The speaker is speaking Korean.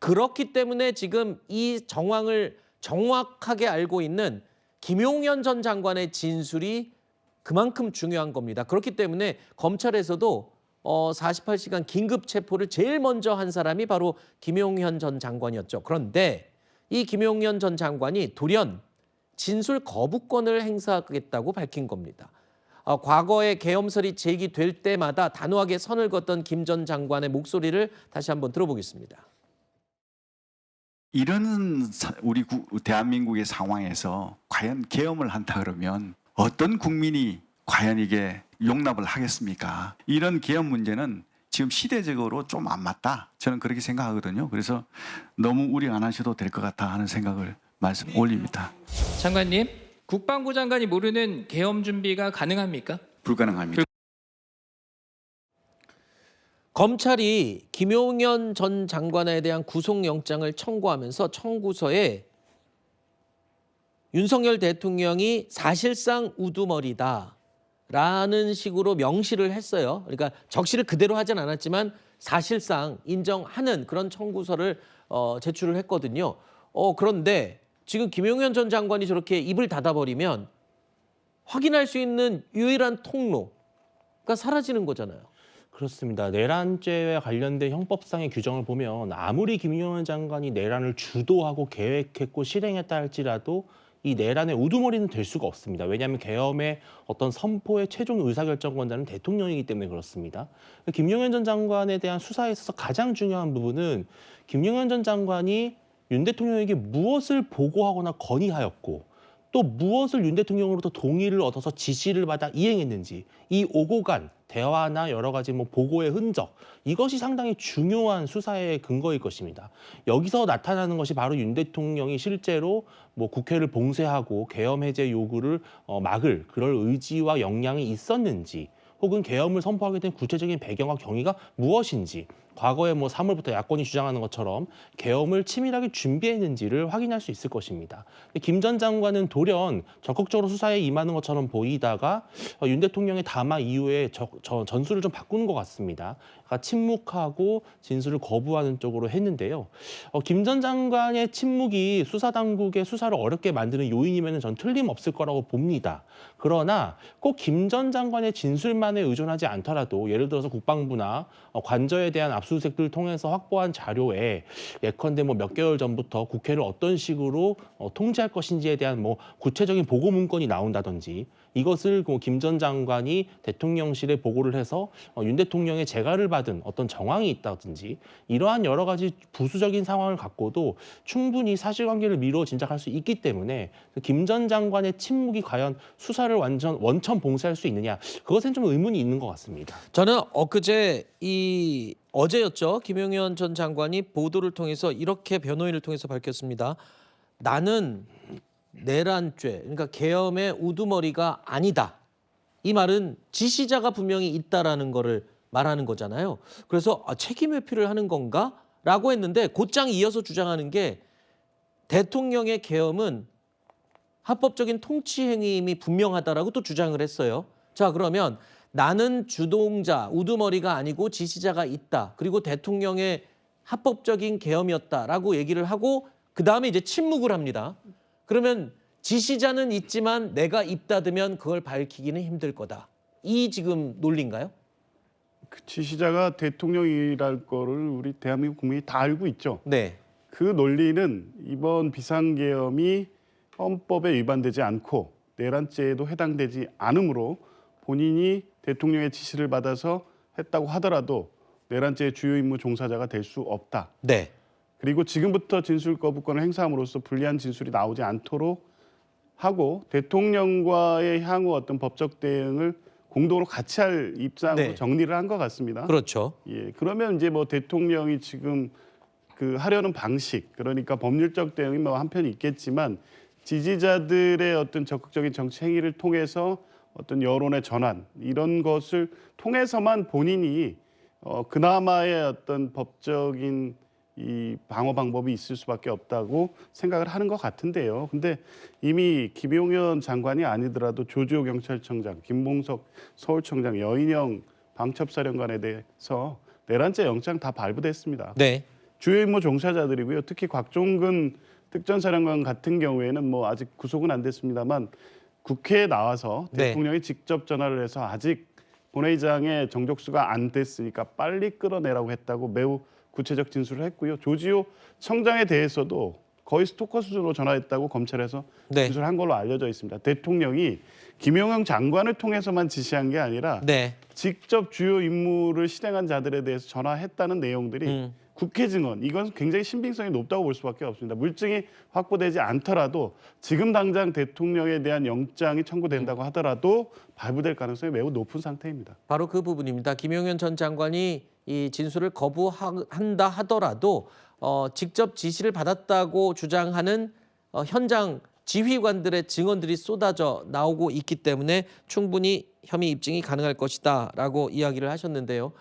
그렇기 때문에 지금 이 정황을 정확하게 알고 있는 김용현 전 장관의 진술이 그만큼 중요한 겁니다. 그렇기 때문에 검찰에서도 48시간 긴급 체포를 제일 먼저 한 사람이 바로 김용현 전 장관이었죠. 그런데 이 김용현 전 장관이 돌연 진술 거부권을 행사하겠다고 밝힌 겁니다. 과거에 계엄설이 제기될 때마다 단호하게 선을 걷던 김 전 장관의 목소리를 다시 한번 들어보겠습니다. 이런 우리 대한민국의 상황에서 과연 계엄을 한다 그러면 어떤 국민이 과연 이게 용납을 하겠습니까? 이런 계엄 문제는 지금 시대적으로 좀 안 맞다. 저는 그렇게 생각하거든요. 그래서 너무 우려 안 하셔도 될 것 같다 하는 생각을 말씀 올립니다. 장관님, 국방부 장관이 모르는 계엄 준비가 가능합니까? 불가능합니다. 검찰이 김용현 전 장관에 대한 구속영장을 청구하면서 청구서에 윤석열 대통령이 사실상 우두머리다라는 식으로 명시를 했어요. 그러니까 적시를 그대로 하진 않았지만 사실상 인정하는 그런 청구서를 제출을 했거든요. 그런데 지금 김용현 전 장관이 저렇게 입을 닫아버리면 확인할 수 있는 유일한 통로가 사라지는 거잖아요. 그렇습니다. 내란죄와 관련된 형법상의 규정을 보면 아무리 김용현 장관이 내란을 주도하고 계획했고 실행했다 할지라도 이 내란의 우두머리는 될 수가 없습니다. 왜냐하면 계엄의 어떤 선포의 최종 의사결정권자는 대통령이기 때문에 그렇습니다. 김용현 전 장관에 대한 수사에 있어서 가장 중요한 부분은 김용현 전 장관이 윤 대통령에게 무엇을 보고하거나 건의하였고 또 무엇을 윤 대통령으로부터 동의를 얻어서 지시를 받아 이행했는지 이 오고 간 대화나 여러 가지 보고의 흔적 이것이 상당히 중요한 수사의 근거일 것입니다. 여기서 나타나는 것이 바로 윤 대통령이 실제로 국회를 봉쇄하고 계엄 해제 요구를 막을 그럴 의지와 역량이 있었는지 혹은 계엄을 선포하게 된 구체적인 배경과 경위가 무엇인지 과거에 3월부터 야권이 주장하는 것처럼 계엄을 치밀하게 준비했는지를 확인할 수 있을 것입니다. 김 전 장관은 돌연 적극적으로 수사에 임하는 것처럼 보이다가 윤 대통령의 담화 이후에 전술을 좀 바꾸는 것 같습니다. 그러니까 침묵하고 진술을 거부하는 쪽으로 했는데요. 김 전 장관의 침묵이 수사당국의 수사를 어렵게 만드는 요인이면 전 틀림없을 거라고 봅니다. 그러나 꼭 김 전 장관의 진술만에 의존하지 않더라도 예를 들어서 국방부나 관저에 대한 압수수색들을 통해서 확보한 자료에 예컨대 몇 개월 전부터 국회를 어떤 식으로 통제할 것인지에 대한 구체적인 보고 문건이 나온다든지 이것을 김 전 장관이 대통령실에 보고를 해서 윤 대통령의 재가를 받은 어떤 정황이 있다든지 이러한 여러 가지 부수적인 상황을 갖고도 충분히 사실관계를 미루어 짐작할 수 있기 때문에 김 전 장관의 침묵이 과연 수사를 원천 봉쇄할 수 있느냐 그것엔 좀 의문이 있는 것 같습니다. 저는 어제였죠. 김용현 전 장관이 보도를 통해서 이렇게 변호인을 통해서 밝혔습니다. 나는 내란죄, 그러니까 계엄의 우두머리가 아니다. 이 말은 지시자가 분명히 있다라는 거를 말하는 거잖아요. 그래서 책임 회피를 하는 건가? 라고 했는데 곧장 이어서 주장하는 게 대통령의 계엄은 합법적인 통치 행위임이 분명하다라고 또 주장을 했어요. 자, 그러면 나는 주동자, 우두머리가 아니고 지시자가 있다. 그리고 대통령의 합법적인 계엄이었다라고 얘기를 하고 그다음에 이제 침묵을 합니다. 그러면 지시자는 있지만 내가 입 닫으면 그걸 밝히기는 힘들 거다. 이 지금 논리인가요? 그 지시자가 대통령이랄 거를 우리 대한민국 국민이 다 알고 있죠. 네. 그 논리는 이번 비상계엄이 헌법에 위반되지 않고 내란죄에도 해당되지 않으므로 본인이 대통령의 지시를 받아서 했다고 하더라도 내란죄의 주요 임무 종사자가 될 수 없다. 네. 그리고 지금부터 진술 거부권을 행사함으로써 불리한 진술이 나오지 않도록 하고 대통령과의 향후 어떤 법적 대응을 공동으로 같이 할 입장으로 네. 정리를 한 것 같습니다. 그렇죠. 예, 그러면 이제 대통령이 지금 하려는 방식, 그러니까 법률적 대응이 한편 있겠지만 지지자들의 어떤 적극적인 정치 행위를 통해서 어떤 여론의 전환 이런 것을 통해서만 본인이 그나마의 어떤 법적인 이 방어 방법이 있을 수밖에 없다고 생각을 하는 것 같은데요. 근데 이미 김용현 장관이 아니더라도 조지호 경찰청장, 김봉석 서울청장, 여인영 방첩사령관에 대해서 내란죄 영장 다 발부됐습니다. 네. 주요 임무 종사자들이고요. 특히 곽종근 특전사령관 같은 경우에는 뭐 아직 구속은 안 됐습니다만 국회에 나와서 네. 대통령이 직접 전화를 해서 아직 본회의장에 정족수가 안 됐으니까 빨리 끌어내라고 했다고 매우 구체적 진술을 했고요. 조지호 청장에 대해서도 거의 스토커 수준으로 전화했다고 검찰에서 네. 진술한 걸로 알려져 있습니다. 대통령이 김용영 장관을 통해서만 지시한 게 아니라 네. 직접 주요 임무를 실행한 자들에 대해서 전화했다는 내용들이 국회 증언, 이건 굉장히 신빙성이 높다고 볼 수밖에 없습니다. 물증이 확보되지 않더라도 지금 당장 대통령에 대한 영장이 청구된다고 하더라도 발부될 가능성이 매우 높은 상태입니다. 바로 그 부분입니다. 김용현 전 장관이 이 진술을 거부한다 하더라도 직접 지시를 받았다고 주장하는 현장 지휘관들의 증언들이 쏟아져 나오고 있기 때문에 충분히 혐의 입증이 가능할 것이다라고 이야기를 하셨는데요.